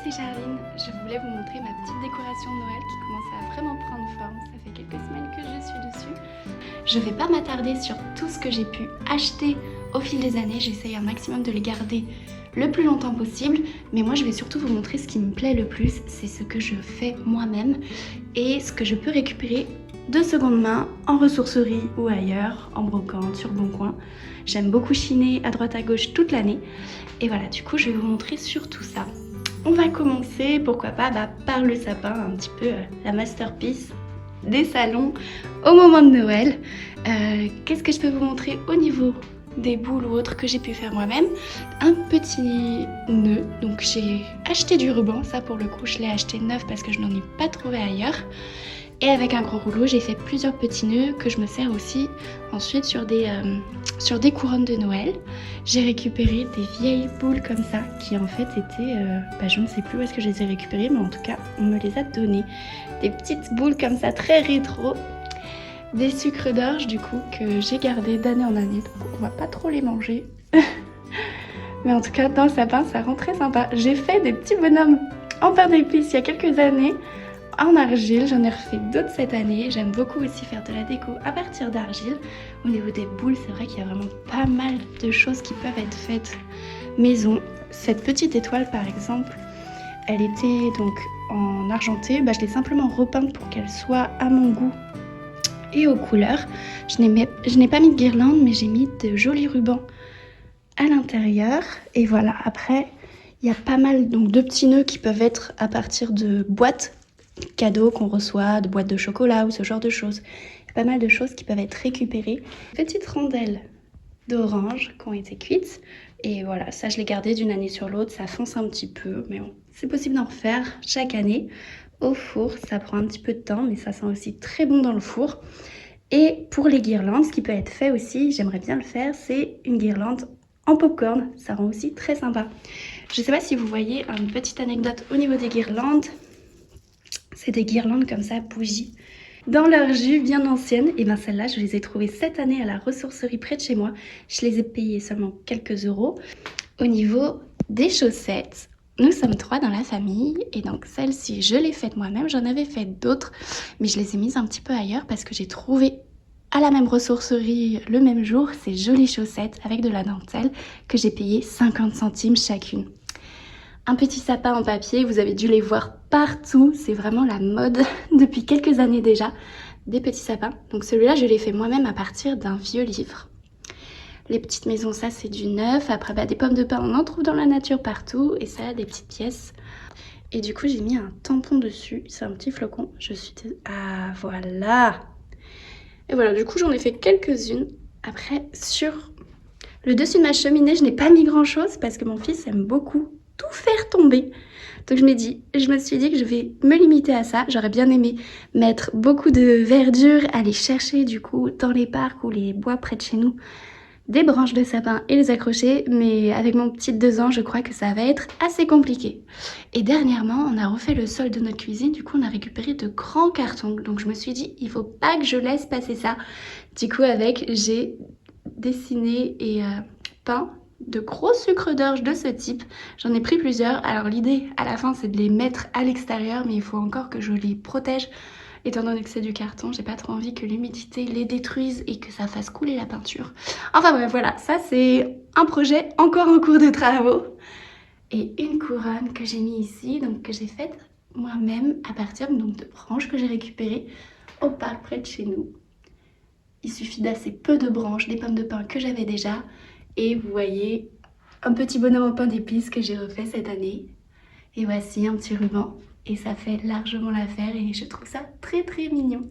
c'est Charline. Je voulais vous montrer ma petite décoration de Noël qui commence à vraiment prendre forme. Ça fait quelques semaines que je suis dessus. Je vais pas m'attarder sur tout ce que j'ai pu acheter au fil des années. J'essaye un maximum de les garder le plus longtemps possible. Mais moi, je vais surtout vous montrer ce qui me plaît le plus. C'est ce que je fais moi-même et ce que je peux récupérer de seconde main en ressourcerie ou ailleurs, en brocante, sur Boncoin. J'aime beaucoup chiner à droite à gauche toute l'année. Et voilà, du coup, je vais vous montrer surtout ça. On va commencer, pourquoi pas, par le sapin, un petit peu la masterpiece des salons au moment de Noël. Qu'est-ce que je peux vous montrer au niveau des boules ou autres que j'ai pu faire moi-même? Un petit nœud, donc j'ai acheté du ruban, ça pour le coup je l'ai acheté neuf parce que je n'en ai pas trouvé ailleurs. Et avec un gros rouleau, j'ai fait plusieurs petits nœuds que je me sers aussi ensuite sur des couronnes de Noël. J'ai récupéré des vieilles boules comme ça qui en fait étaient, je ne sais plus où est-ce que je les ai récupérées, mais en tout cas on me les a données. Des petites boules comme ça très rétro. Des sucres d'orge du coup que j'ai gardés d'année en année, donc on va pas trop les manger. Mais en tout cas dans le sapin ça rend très sympa. J'ai fait des petits bonhommes en pain d'épices il y a quelques années. En argile, j'en ai refait d'autres cette année. J'aime beaucoup aussi faire de la déco à partir d'argile. Au niveau des boules, c'est vrai qu'il y a vraiment pas mal de choses qui peuvent être faites maison. Cette petite étoile par exemple, elle était donc en argenté. Je l'ai simplement repeinte pour qu'elle soit à mon goût et aux couleurs. Je n'ai pas mis de guirlande, mais j'ai mis de jolis rubans à l'intérieur. Et voilà, après, il y a pas mal donc, de petits nœuds qui peuvent être à partir de boîtes cadeaux qu'on reçoit, de boîtes de chocolat ou ce genre de choses. Il y a pas mal de choses qui peuvent être récupérées. Petites rondelles d'orange qui ont été cuites. Et voilà, ça je l'ai gardé d'une année sur l'autre, ça fonce un petit peu, mais bon, c'est possible d'en refaire chaque année. Au four, ça prend un petit peu de temps, mais ça sent aussi très bon dans le four. Et pour les guirlandes, ce qui peut être fait aussi, j'aimerais bien le faire, c'est une guirlande en popcorn. Ça rend aussi très sympa. Je ne sais pas si vous voyez une petite anecdote au niveau des guirlandes. C'est des guirlandes comme ça, bougies, dans leur jus bien anciennes. Et bien celles-là, je les ai trouvées cette année à la ressourcerie près de chez moi. Je les ai payées seulement quelques euros. Au niveau des chaussettes, nous sommes 3 dans la famille. Et donc celle-ci, je l'ai faite moi-même. J'en avais fait d'autres, mais je les ai mises un petit peu ailleurs parce que j'ai trouvé à la même ressourcerie le même jour ces jolies chaussettes avec de la dentelle que j'ai payé 50 centimes chacune. Un petit sapin en papier, vous avez dû les voir partout, c'est vraiment la mode depuis quelques années déjà, des petits sapins. Donc celui-là, je l'ai fait moi-même à partir d'un vieux livre. Les petites maisons, ça c'est du neuf. Après, des pommes de pin, on en trouve dans la nature partout. Et ça, des petites pièces. Et du coup, j'ai mis un tampon dessus, c'est un petit flocon. Ah, voilà. Et voilà, du coup, j'en ai fait quelques-unes. Après, sur le dessus de ma cheminée, je n'ai pas mis grand-chose parce que mon fils aime beaucoup tout faire tomber. Donc je me suis dit que je vais me limiter à ça. J'aurais bien aimé mettre beaucoup de verdure, aller chercher du coup dans les parcs ou les bois près de chez nous des branches de sapin et les accrocher, mais avec mon petit 2 ans, je crois que ça va être assez compliqué. Et dernièrement, on a refait le sol de notre cuisine, du coup on a récupéré de grands cartons. Donc je me suis dit, il faut pas que je laisse passer ça. Du coup j'ai dessiné et peint de gros sucres d'orge de ce type. J'en ai pris plusieurs. Alors l'idée à la fin c'est de les mettre à l'extérieur, mais il faut encore que je les protège. Étant donné que c'est du carton, j'ai pas trop envie que l'humidité les détruise et que ça fasse couler la peinture. Enfin bref, voilà, ça c'est un projet encore en cours de travaux. Et une couronne que j'ai mis ici, donc que j'ai faite moi-même à partir donc, de branches que j'ai récupérées au parc près de chez nous. Il suffit d'assez peu de branches, des pommes de pin que j'avais déjà. Et vous voyez un petit bonhomme en pain d'épices que j'ai refait cette année. Et voici un petit ruban. Et ça fait largement l'affaire et je trouve ça très très mignon.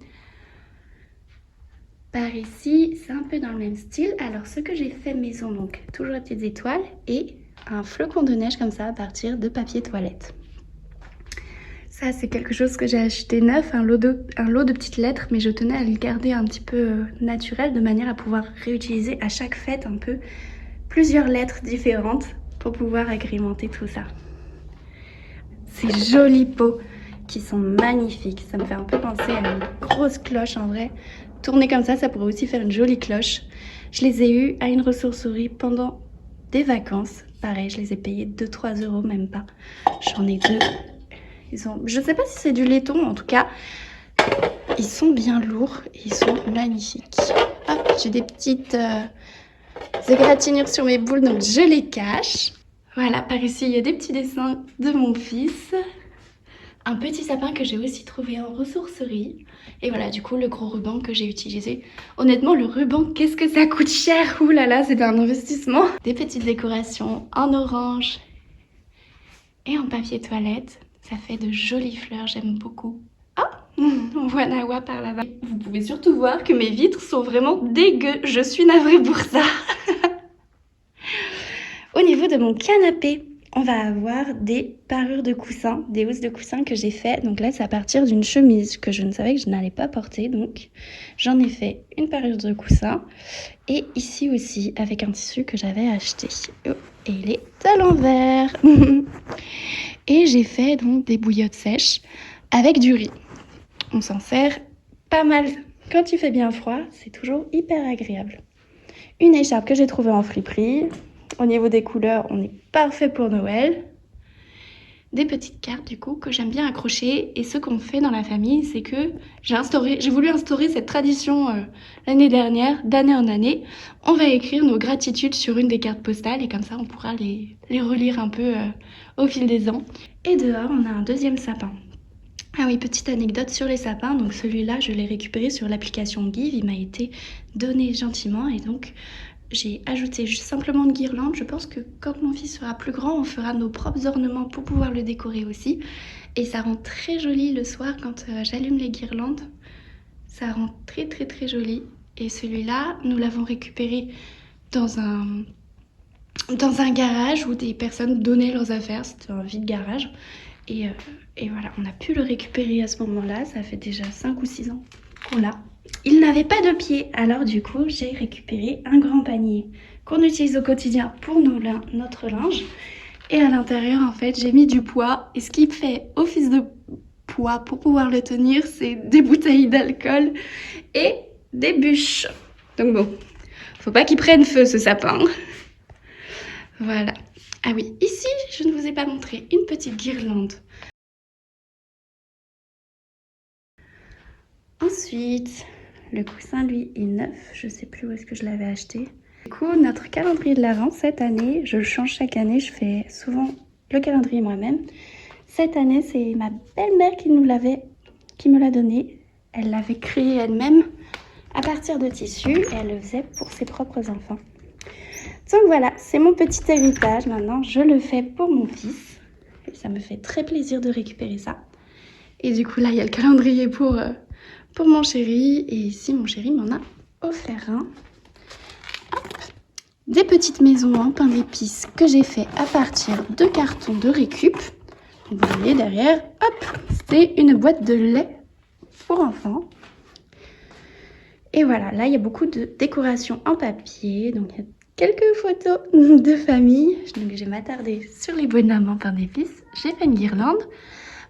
Par ici, c'est un peu dans le même style. Alors ce que j'ai fait maison, donc toujours les petites étoiles et un flocon de neige comme ça à partir de papier toilette. Ça c'est quelque chose que j'ai acheté neuf, un lot de petites lettres, mais je tenais à le garder un petit peu naturel de manière à pouvoir réutiliser à chaque fête un peu plusieurs lettres différentes pour pouvoir agrémenter tout ça. Ces jolis pots qui sont magnifiques, ça me fait un peu penser à une grosse cloche en vrai. Tourner comme ça pourrait aussi faire une jolie cloche. Je les ai eus à une ressourcerie pendant des vacances. Pareil, je les ai payés 2-3 euros, même pas. J'en ai deux. Je sais pas si c'est du laiton, en tout cas, ils sont bien lourds et ils sont magnifiques. Hop, j'ai des petites égratignures sur mes boules, donc je les cache. Voilà, par ici, il y a des petits dessins de mon fils. Un petit sapin que j'ai aussi trouvé en ressourcerie. Et voilà, du coup, le gros ruban que j'ai utilisé. Honnêtement, le ruban, qu'est-ce que ça coûte cher! Ouh là là, c'est un investissement. Des petites décorations en orange et en papier toilette. Ça fait de jolies fleurs, j'aime beaucoup. Oh, on voit Nawa par là-bas. Vous pouvez surtout voir que mes vitres sont vraiment dégueu. Je suis navrée pour ça. Au niveau de mon canapé, on va avoir des parures de coussins, des housses de coussins que j'ai fait. Donc là, c'est à partir d'une chemise que je ne savais que je n'allais pas porter. Donc, j'en ai fait une parure de coussin. Et ici aussi, avec un tissu que j'avais acheté. Oh, et il est à l'envers. Et j'ai fait donc des bouillottes sèches avec du riz. On s'en sert pas mal. Quand il fait bien froid, c'est toujours hyper agréable. Une écharpe que j'ai trouvée en friperie. Au niveau des couleurs, on est parfait pour Noël. Des petites cartes du coup que j'aime bien accrocher. Et ce qu'on fait dans la famille, c'est que j'ai voulu instaurer cette tradition l'année dernière, d'année en année. On va écrire nos gratitudes sur une des cartes postales et comme ça on pourra les relire un peu au fil des ans. Et dehors, on a un deuxième sapin. Ah oui, petite anecdote sur les sapins. Donc celui-là, je l'ai récupéré sur l'application Give. Il m'a été donné gentiment et donc j'ai ajouté juste simplement une guirlande. Je pense que quand mon fils sera plus grand, on fera nos propres ornements pour pouvoir le décorer aussi. Et ça rend très joli le soir quand j'allume les guirlandes. Ça rend très très très joli. Et celui-là, nous l'avons récupéré dans un garage où des personnes donnaient leurs affaires. C'était un vide garage. Et voilà, on a pu le récupérer à ce moment-là. Ça fait déjà 5 ou 6 ans qu'on l'a. Il n'avait pas de pied, alors du coup j'ai récupéré un grand panier qu'on utilise au quotidien pour notre linge. Et à l'intérieur en fait j'ai mis du poids et ce qui fait office de poids pour pouvoir le tenir, c'est des bouteilles d'alcool et des bûches. Donc bon, faut pas qu'il prenne feu ce sapin. Voilà. Ah oui, ici je ne vous ai pas montré une petite guirlande. Ensuite, le coussin, lui, est neuf. Je sais plus où est-ce que je l'avais acheté. Du coup, notre calendrier de l'Avent, cette année, je le change chaque année. Je fais souvent le calendrier moi-même. Cette année, c'est ma belle-mère qui me l'a donné. Elle l'avait créé elle-même à partir de tissu et elle le faisait pour ses propres enfants. Donc voilà, c'est mon petit héritage. Maintenant, je le fais pour mon fils. Et ça me fait très plaisir de récupérer ça. Et du coup, là, il y a le calendrier pour mon chéri. Et ici, mon chéri m'en a offert un. Hop. Des petites maisons en pain d'épices que j'ai fait à partir de cartons de récup. Vous voyez derrière, hop, c'est une boîte de lait pour enfants. Et voilà, là, il y a beaucoup de décorations en papier. Donc, il y a quelques photos de famille. Donc, je vais m'attarder sur les bonhommes en pain d'épices. J'ai fait une guirlande.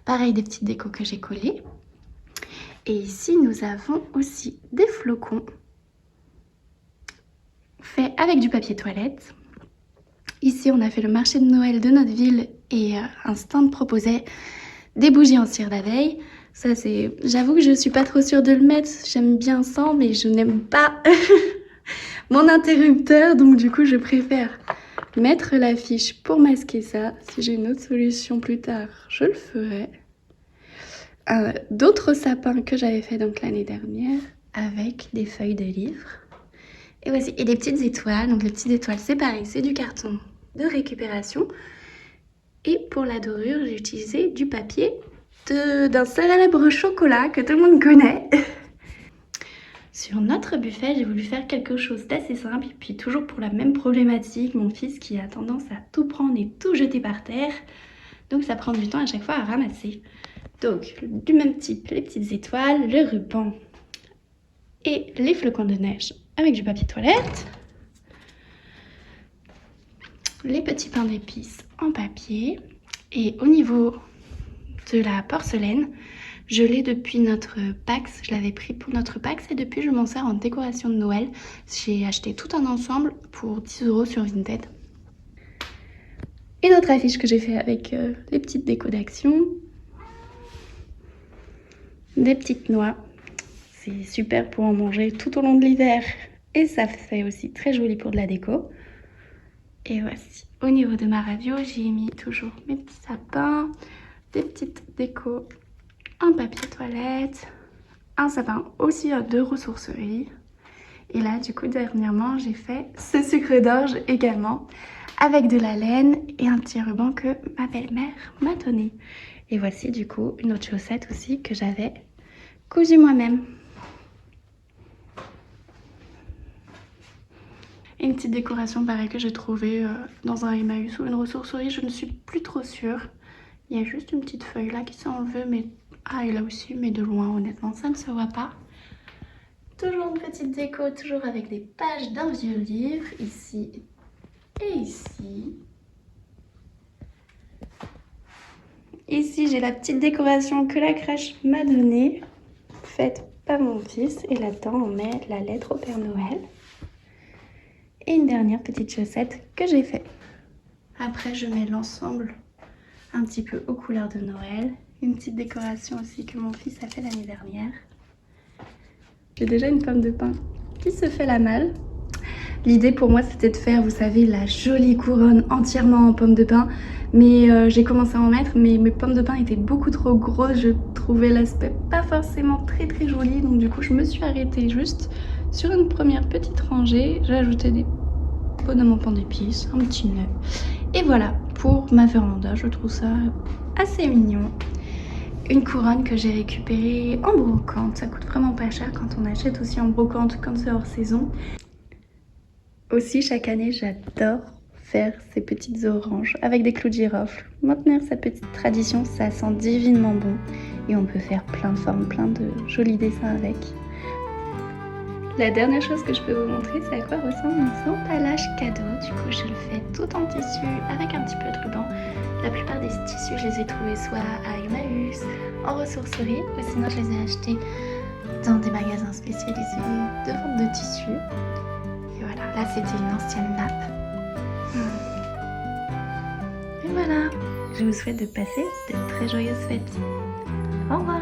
Pareil, des petites décos que j'ai collées. Et ici, nous avons aussi des flocons faits avec du papier toilette. Ici, on a fait le marché de Noël de notre ville et un stand proposait des bougies en cire d'abeille. Ça, c'est... J'avoue que je suis pas trop sûre de le mettre. J'aime bien ça, mais je n'aime pas mon interrupteur. Donc, du coup, je préfère mettre l'affiche pour masquer ça. Si j'ai une autre solution plus tard, je le ferai. D'autres sapins que j'avais fait donc l'année dernière avec des feuilles de livres. Et voici, et des petites étoiles. Donc les petites étoiles, c'est pareil, c'est du carton de récupération. Et pour la dorure, j'ai utilisé du papier d'un célèbre chocolat que tout le monde connaît. Sur notre buffet, j'ai voulu faire quelque chose d'assez simple. Et puis toujours pour la même problématique, mon fils qui a tendance à tout prendre et tout jeter par terre. Donc ça prend du temps à chaque fois à ramasser. Donc, du même type, les petites étoiles, le ruban et les flocons de neige avec du papier toilette. Les petits pains d'épices en papier. Et au niveau de la porcelaine, je l'ai depuis notre Pax. Je l'avais pris pour notre Pax et depuis, je m'en sers en décoration de Noël. J'ai acheté tout un ensemble pour 10 € sur Vinted. Et d'autres affiches que j'ai fait avec les petites décos d'Action. Des petites noix. C'est super pour en manger tout au long de l'hiver. Et ça fait aussi très joli pour de la déco. Et voici. Au niveau de ma radio, j'ai mis toujours mes petits sapins, des petites décos, un papier toilette, un sapin aussi de ressourcerie. Et là, du coup, dernièrement, j'ai fait ce sucre d'orge également, avec de la laine et un petit ruban que ma belle-mère m'a donné. Et voici, du coup, une autre chaussette aussi que j'avais cousue moi-même. Et une petite décoration pareil que j'ai trouvée dans un Emmaüs ou une ressourcerie, je ne suis plus trop sûre. Il y a juste une petite feuille là qui s'est enlevée, mais... Ah, et là aussi, mais de loin, honnêtement, ça ne se voit pas. Toujours une petite déco, toujours avec des pages d'un vieux livre, ici et ici. Ici, j'ai la petite décoration que la crèche m'a donnée, faite par mon fils. Et là-dedans, on met la lettre au Père Noël. Et une dernière petite chaussette que j'ai faite. Après, je mets l'ensemble un petit peu aux couleurs de Noël. Une petite décoration aussi que mon fils a fait l'année dernière. J'ai déjà une pomme de pin qui se fait la malle. L'idée pour moi c'était de faire, vous savez, la jolie couronne entièrement en pomme de pin. Mais j'ai commencé à en mettre, mais mes pommes de pin étaient beaucoup trop grosses. Je trouvais l'aspect pas forcément très joli. Donc du coup je me suis arrêtée juste sur une première petite rangée. J'ai ajouté des bonhommes en pain d'épices, un petit nœud. Et voilà, pour ma véranda, je trouve ça assez mignon. Une couronne que j'ai récupérée en brocante. Ça coûte vraiment pas cher quand on achète aussi en brocante quand c'est hors saison. Aussi, chaque année, j'adore faire ces petites oranges avec des clous de girofle. Maintenir cette petite tradition, ça sent divinement bon. Et on peut faire plein de formes, plein de jolis dessins avec. La dernière chose que je peux vous montrer, c'est à quoi ressemble mon emballage cadeau. Du coup, je le fais tout en tissu avec un petit peu de ruban. La plupart des tissus, je les ai trouvés soit à Emmaüs, en ressourcerie, ou sinon je les ai achetés dans des magasins spécialisés de vente de tissus. Et voilà, là c'était une ancienne nappe. Et voilà, je vous souhaite de passer de très joyeuses fêtes. Au revoir.